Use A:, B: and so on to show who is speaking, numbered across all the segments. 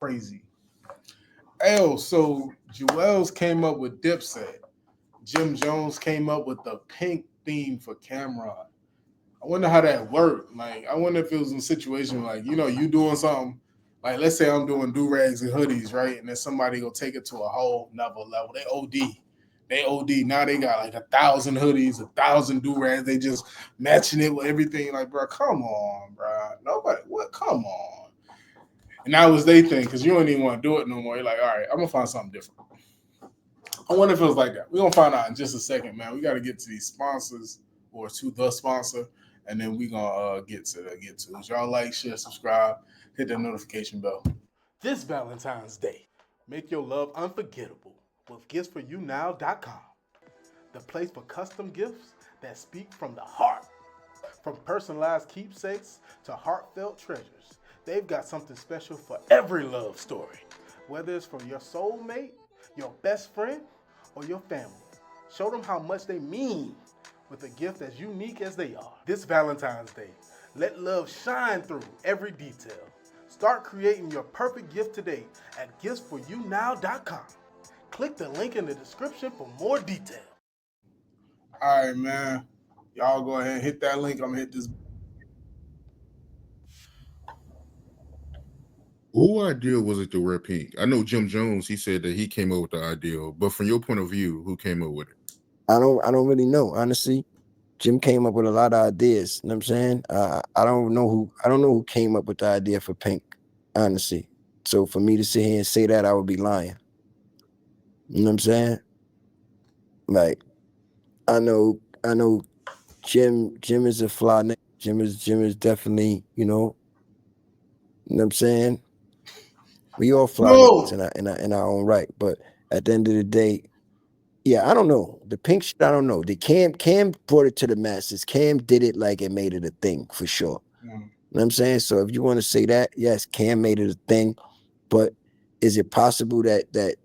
A: Crazy. L, so Juelz came up with Dipset. Jim Jones came up with the pink theme for Cameron. I wonder how that worked. Like, I wonder if it was a situation like, you doing something. Like, let's say I'm doing do rags and hoodies, right? And then somebody go take it to a whole nother level. They OD. They OD. Now they got like 1,000 hoodies, 1,000 do rags. They just matching it with everything. Like, bro, come on, bro. Nobody, what? Come on. And that was they thing because you don't even want to do it no more. You're like, all right, I'm gonna find something different. I wonder if it was like that. We're gonna find out in just a second, man. We got to get to these sponsors or to the sponsor, and then we gonna get to it. Y'all like, share, subscribe, hit the notification bell. This Valentine's Day, make your love unforgettable with giftsforyounow.com, the place for custom gifts that speak from the heart. From personalized keepsakes to heartfelt treasures, they've got something special for every love story. Whether it's for your soulmate, your best friend, or your family, show them how much they mean with a gift as unique as they are. This Valentine's Day, let love shine through every detail. Start creating your perfect gift today at giftsforyounow.com. Click the link in the description for more detail. All right, man. Y'all go ahead and hit that link. I'm gonna hit this.
B: Who idea was it to wear pink? I know Jim Jones, he said that he came up with the idea, but from your point of view, who came up with it?
C: I don't really know, honestly. Jim came up with a lot of ideas. You know what I'm saying? I don't know who came up with the idea for pink, honestly. So for me to sit here and say that, I would be lying. You know what I'm saying? Like, I know Jim is a fly nigga. Jim is definitely, you know what I'm saying? We all fly niggas in our own right. But at the end of the day, yeah, I don't know. The pink shit, I don't know. The Cam brought it to the masses. Cam did it like it made it a thing for sure. You know what I'm saying? So if you want to say that, yes, Cam made it a thing. But is it possible that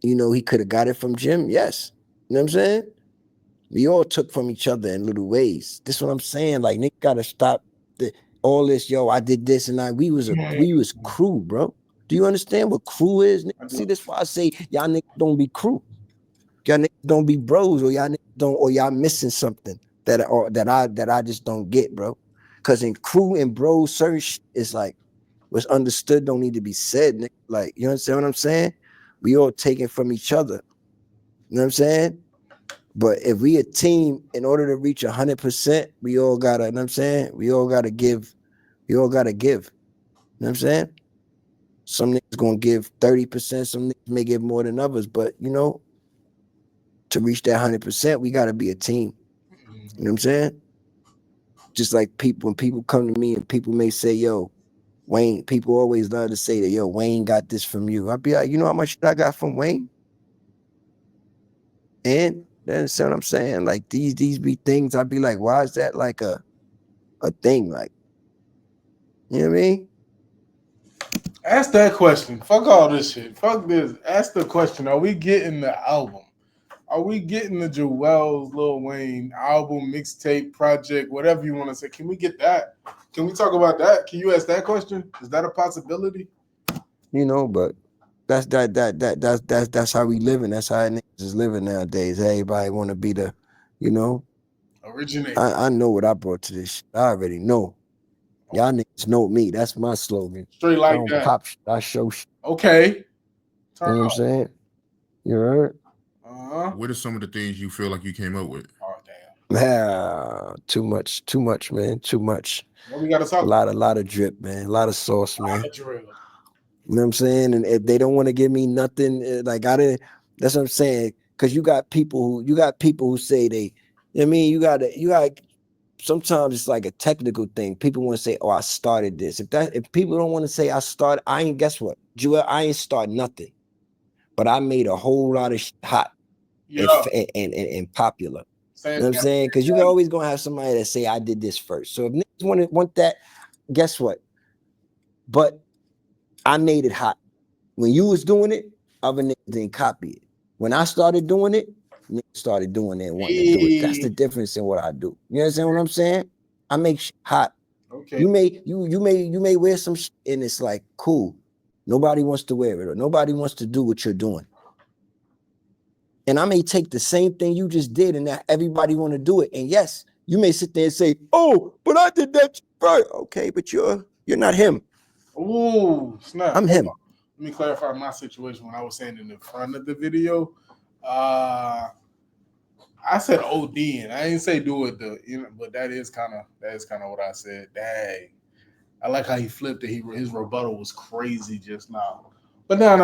C: he could have got it from Jim? Yes. You know what I'm saying? We all took from each other in little ways. This is what I'm saying. Like, nigga gotta stop all this. Yo, I did this and we was crew, bro. Do you understand what crew is? Nigga? See, that's why I say y'all niggas don't be crew. Y'all niggas don't be bros, or y'all niggas don't, or y'all missing something that I just don't get, bro. Cause in crew and bros, certain shit is like what's understood don't need to be said, nigga. Like, you understand what I'm saying? We all taking from each other. You know what I'm saying? But if we a team, in order to reach 100%, we all gotta, you know what I'm saying? We all gotta give. We all gotta give. You know what I'm saying? Some niggas gonna give 30%, some niggas may give more than others, but to reach that 100%, we gotta be a team. You know what I'm saying? Just like when people come to me and people may say, yo, Wayne, people always love to say that, yo, Wayne got this from you. I'd be like, you know how much shit I got from Wayne? And that's what I'm saying. Like these be things I'd be like, why is that like a thing? Like, you know what I mean?
A: Ask that question. Fuck all this shit. Fuck this. Ask the question. Are we getting the album? Are we getting the Juelz Lil Wayne album, mixtape, project, whatever you want to say? Can we get that? Can we talk about that? Can you ask that question? Is that a possibility?
C: But that's how we living. That's how niggas is living nowadays. Everybody want to be the,
A: Originate.
C: I know what I brought to this shit. I already know. Y'all niggas know me. That's my slogan.
A: Straight like
C: I don't
A: that.
C: pop shit. I show shit.
A: Okay.
C: You know what I'm saying? You heard?
B: What are some of the things you feel like you came up with?
A: Oh damn.
C: Too much, man. Too much.
A: What we gotta talk
C: about? A lot of drip, man. A lot of sauce, man.
A: Drip.
C: You know what I'm saying? And if they don't want to give me nothing, like that's what I'm saying. Cause you got people who say they, I mean, you got sometimes it's like a technical thing. People want to say, oh, I started this. If people don't want to say I started, guess what? Juelz, I ain't start nothing. But I made a whole lot of shit hot and popular. You know what I'm saying? Because you always gonna have somebody that say I did this first. So if niggas want that, guess what? But I made it hot. When you was doing it, other niggas didn't copy it. When I started doing it, niggas started doing it and wanting to do it. That's the difference in what I do. You understand what I'm saying? I make shit hot.
A: Okay.
C: You may wear some shit and it's like cool. Nobody wants to wear it, or nobody wants to do what you're doing. And I may take the same thing you just did, and that everybody want to do it. And yes, you may sit there and say, "Oh, but I did that right." Okay, but you're not him.
A: Ooh, snap.
C: I'm him.
A: Let me clarify my situation. When I was saying in the front of the video, I said OD, and I didn't say do it. But that is kind of what I said. Dang, I like how he flipped it. His rebuttal was crazy just now. But no.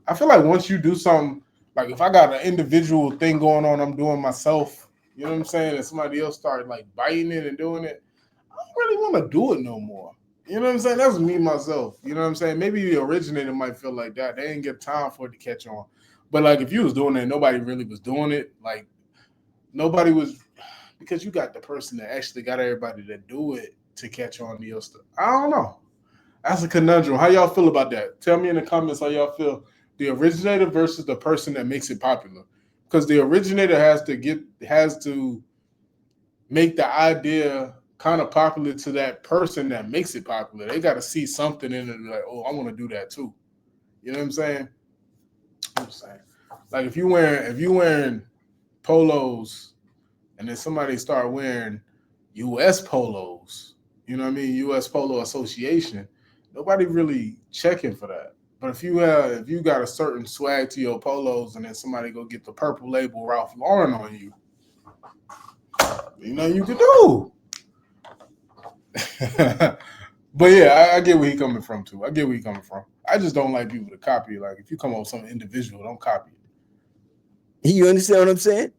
A: I feel like once you do something, like if I got an individual thing going on, I'm doing myself. You know what I'm saying? And somebody else started like biting it and doing it, I don't really want to do it no more. You know what I'm saying? That's me myself. You know what I'm saying? Maybe the originator might feel like that. They didn't get time for it to catch on. But like if you was doing it, nobody really was doing it. Like nobody was, because you got the person that actually got everybody to do it to catch on to your stuff. I don't know. That's a conundrum. How y'all feel about that? Tell me in the comments how y'all feel. The originator versus the person that makes it popular. Because the originator has to make the idea kind of popular to that person that makes it popular. They got to see something in it like, oh, I want to do that too. You know what I'm saying? I'm saying, like if you wearing polos, and then somebody start wearing U.S. polos, you know what I mean? U.S. Polo Association. Nobody really checking for that. But if you got a certain swag to your polos, and then somebody go get the purple label Ralph Lauren on you, you know you can do. But yeah, I get where he coming from too. I get where he coming from. I just don't like people to copy. Like if you come up with something individual, don't copy it.
C: You understand what I'm saying?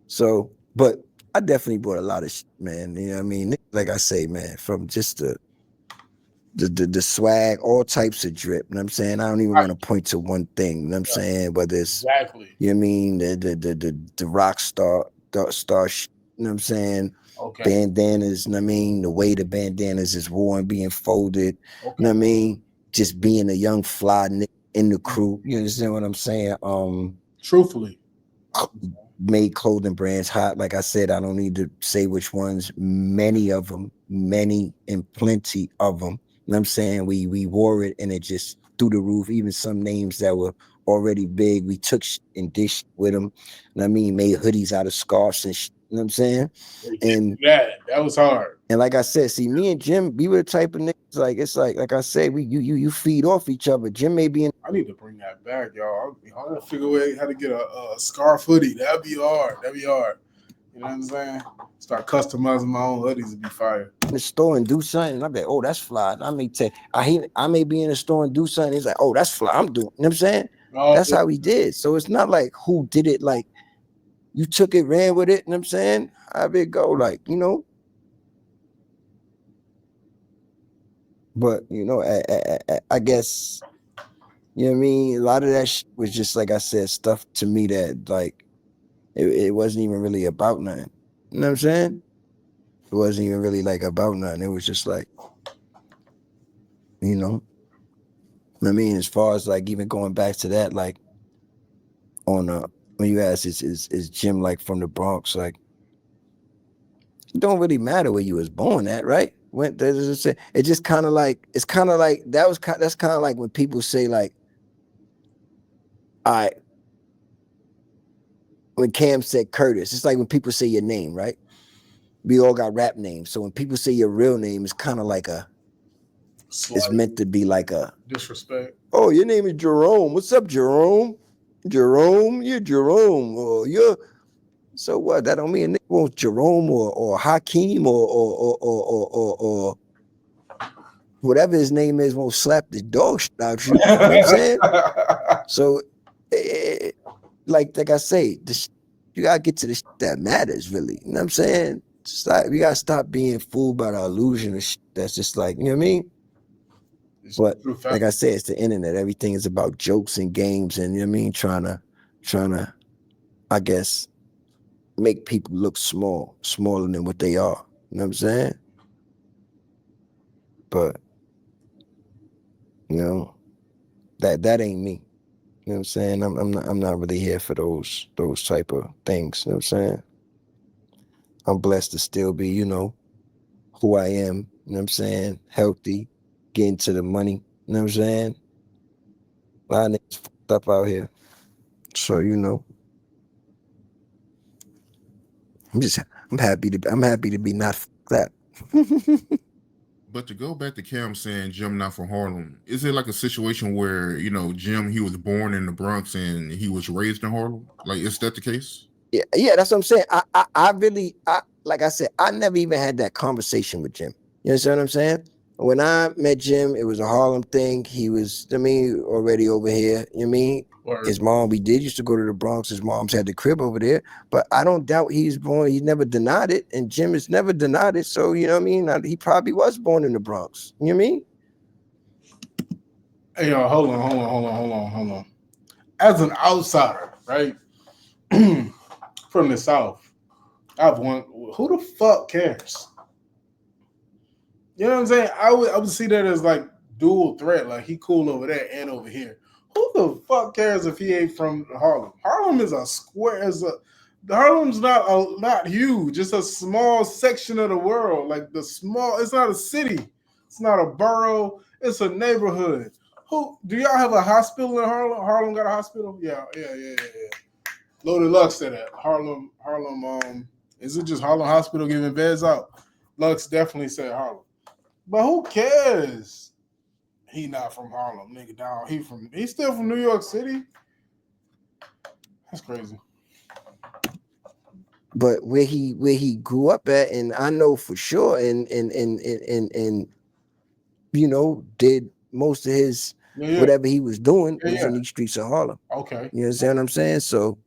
C: So, but I definitely bought a lot of shit, man. You know what I mean? Like I say, man, from just the swag, all types of drip. You know what I'm saying? I don't even want to point to one thing. You know what I'm saying? Whether it's
A: exactly,
C: you know what I mean, the rock star shit, you know what I'm saying?
A: Okay.
C: Bandanas, you know what I mean? The way the bandanas is worn, being folded,
A: Okay.
C: you know what I mean? Just being a young fly nigga in the crew. You understand what I'm saying?
A: Truthfully.
C: Made clothing brands hot. Like I said, I don't need to say which ones. Many of them, many and plenty of them. You know what I'm saying? We wore it and it just through the roof. Even some names that were already big, we took and dished with them. You know what I mean? Made hoodies out of scarves and shit. You know what I'm saying? And
A: that was hard.
C: And like I said, see, me and Jim, we were the type of niggas, like it's like I said, you feed off each other. Jim may be in.
A: I need to bring that back, y'all. I gotta figure out how to get a scarf hoodie. That'd be hard. You know what I'm saying? Start customizing my own hoodies to be fire.
C: In the store and do something, and I'm like, oh, that's fly. I may be in the store and do something. He's like, oh, that's fly. I'm doing. You know what I'm saying? That's how we did. So it's not like who did it. Like you took it, ran with it. You know what I'm saying? How it go? Like But I guess you know what I mean. A lot of that shit was just like I said, stuff to me that like it wasn't even really about nothing. You know what I'm saying? It wasn't even really like about nothing. It was just like, I mean, as far as like even going back to that, like on when you ask is Jim like from the Bronx, like it don't really matter where you was born at, right? It just kind of like that's kind of like when people say like, all right, when Cam said Curtis, it's like when people say your name, right? We all got rap names, so when people say your real name, it's kind of like it's meant to be like a
A: disrespect.
C: Oh, your name is Jerome. What's up, Jerome? Jerome, you're Jerome, or you're. So what? That don't mean a nigga wants Jerome or Hakeem or whatever his name is won't slap the dog shit out you. You know what I'm saying? So, like I say, you gotta get to the shit that matters, really. You know what I'm saying? Just like we gotta stop being fooled by the illusion of shit that's just like, you know what I mean? But like I said, it's the internet. Everything is about jokes and games, and you know what I mean, trying to, I guess, make people look smaller than what they are. You know what I'm saying? But that ain't me. You know what I'm saying? I'm not really here for those type of things. You know what I'm saying? I'm blessed to still be, who I am. You know what I'm saying? Healthy, getting to the money. You know what I'm saying? A lot of niggas fucked up out here. So I'm happy to be not fucked up.
B: But to go back to Cam saying Jim not from Harlem, is it like a situation where Jim, he was born in the Bronx and he was raised in Harlem? Like, is that the case?
C: Yeah, that's what I'm saying. I really, like I said, I never even had that conversation with Jim. You understand what I'm saying? When I met Jim, it was a Harlem thing. He was, already over here. You know what I mean?
A: Word.
C: His mom, we did used to go to the Bronx. His mom's had the crib over there. But I don't doubt he's born. He never denied it. And Jim has never denied it. So, you know what I mean? He probably was born in the Bronx. You know what I mean?
A: Hey, yo, hold on. As an outsider, right, from the South, I've won. Who the fuck cares? You know what I'm saying? I would see that as like dual threat. Like he cool over there and over here. Who the fuck cares if he ain't from Harlem? Harlem is a square. Harlem's not huge. It's a small section of the world. Like it's not a city. It's not a borough. It's a neighborhood. Who do y'all have a hospital in Harlem? Harlem got a hospital? Yeah. Loaded Lux said that. Harlem. Is it just Harlem Hospital giving beds out? Lux definitely said Harlem. But who cares? He not from Harlem, nigga. Down. He's still from New York City. That's crazy.
C: But where he grew up at, and I know for sure, and did most of his whatever he was doing was in these streets of Harlem.
A: Okay.
C: You understand what I'm saying? So,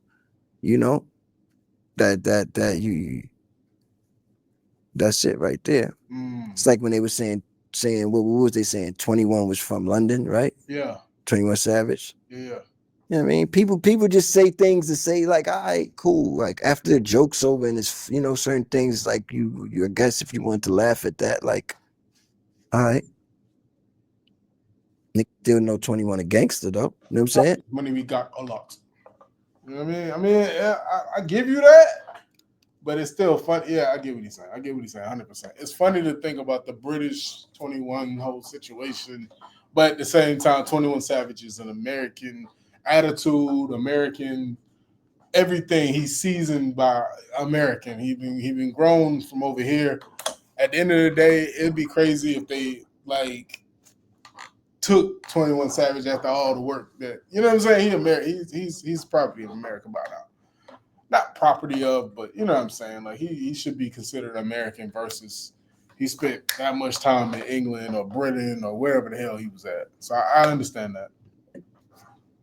C: that's it right there. It's like when they were saying what was they saying? 21 was from London, right?
A: Yeah.
C: 21 Savage.
A: Yeah.
C: You know what I mean? People just say things to say like, all right, cool. Like after the joke's over and it's certain things like you I guess if you want to laugh at that, like, all right. Nick still know 21 a gangster though. You know what I'm saying?
A: Money we got a lot. You know what I mean? I give you that. But it's still fun. Yeah, I get what he's saying. 100%. It's funny to think about the British 21 whole situation, but at the same time, 21 Savage is an American attitude, American everything. He's seasoned by American. He been grown from over here. At the end of the day, it'd be crazy if they like took 21 Savage after all the work that what I'm saying. He's property of America by now. Not property of, but you know what I'm saying. Like he should be considered American versus he spent that much time in England or Britain or wherever the hell he was at. So I understand that.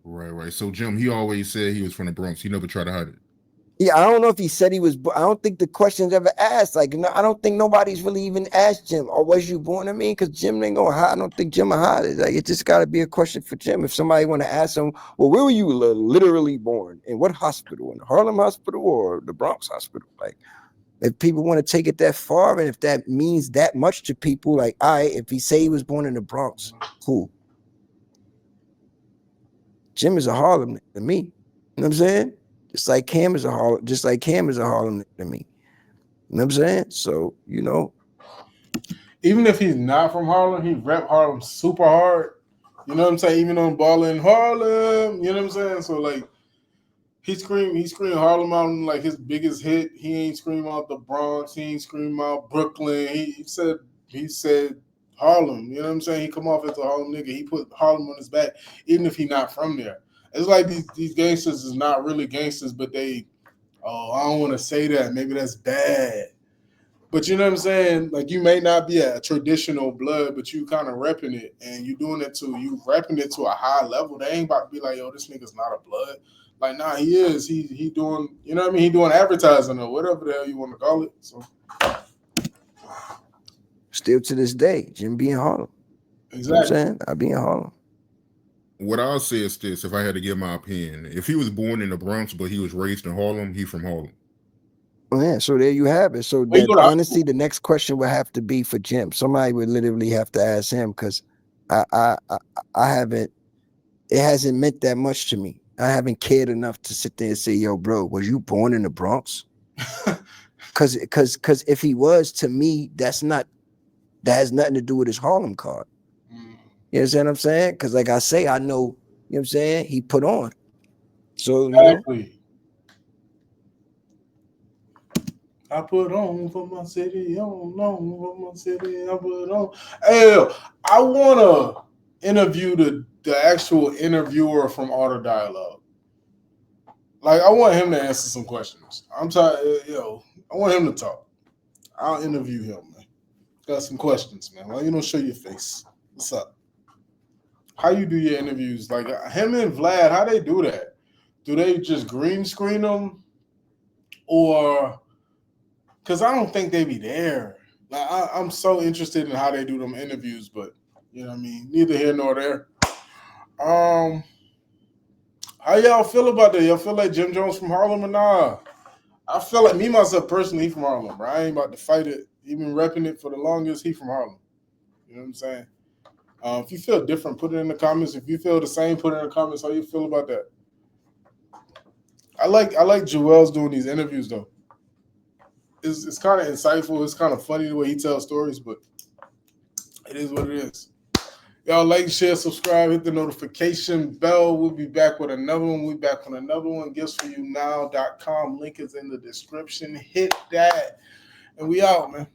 B: Right. So Jim, he always said he was from the Bronx. He never tried to hide it.
C: Yeah, I don't know if he said he was. I don't think the question's ever asked. Like, I don't think nobody's really even asked Jim, or was you born? Because Jim ain't gonna hide. I don't think Jim will hide it. Like, it just got to be a question for Jim. If somebody want to ask him, well, where were you literally born? In what hospital? In the Harlem Hospital or the Bronx Hospital? Like, if people want to take it that far, and if that means that much to people, like, all right, if he say he was born in the Bronx, cool. Jim is a Harlem nigga to me. You know what I'm saying? Just like Cam is a Harlem nigga to me. You know what I'm saying? So,
A: even if he's not from Harlem, he rep Harlem super hard. You know what I'm saying? Even on balling Harlem, you know what I'm saying? So like he screamed Harlem out in like his biggest hit. He ain't scream out the Bronx, he ain't scream out Brooklyn. He said Harlem, you know what I'm saying? He come off as a Harlem nigga. He put Harlem on his back, even if he not from there. It's like these gangsters is not really gangsters, but I don't want to say that. Maybe that's bad. But you know what I'm saying? Like you may not be a traditional blood, but you kind of repping it, and you repping it to a high level. They ain't about to be like, yo, this nigga's not a blood. Like, nah, he is. He doing, you know what I mean? He doing advertising or whatever the hell you want to call it. So
C: still to this day, Jim be in Harlem.
A: Exactly.
C: You know what I'm saying? I be in Harlem.
B: What I'll say is this, if I had to give my opinion, if he was born in the Bronx, but he was raised in Harlem, he from Harlem.
C: Oh, yeah, so there you have it. So honestly, the next question would have to be for Jim. Somebody would literally have to ask him because I haven't, it hasn't meant that much to me. I haven't cared enough to sit there and say, yo, bro, was you born in the Bronx? Because if he was, to me, that has nothing to do with his Harlem card. You understand what I'm saying? Because like I say, I know, you know what I'm saying, he put on. So, you know,
A: Exactly. I put on for my city, on for my city, I put on. Hey, I want to interview the actual interviewer from Art of Dialogue. Like, I want him to answer some questions. I'm tired, I want him to talk. I'll interview him, man. Got some questions, man. Why you don't show your face? What's up? How you do your interviews? Like, him and Vlad, how they do that? Do they just green screen them? Or, because I don't think they be there. Like, I'm so interested in how they do them interviews, but, you know what I mean? Neither here nor there. How y'all feel about that? Y'all feel like Jim Jones from Harlem or nah? I feel like me, myself, personally, he from Harlem, bro. I ain't about to fight it. He been repping it for the longest. He from Harlem. You know what I'm saying? If you feel different, put it in the comments. If you feel the same, put it in the comments. How you feel about that? I like Juelz doing these interviews though. It's kind of insightful. It's kind of funny the way he tells stories, but it is what it is. Y'all like, share, subscribe, hit the notification bell. We'll be back with another one. We'll be back with another one. GiftsForYouNow.com. Link is in the description. Hit that. And we out, man.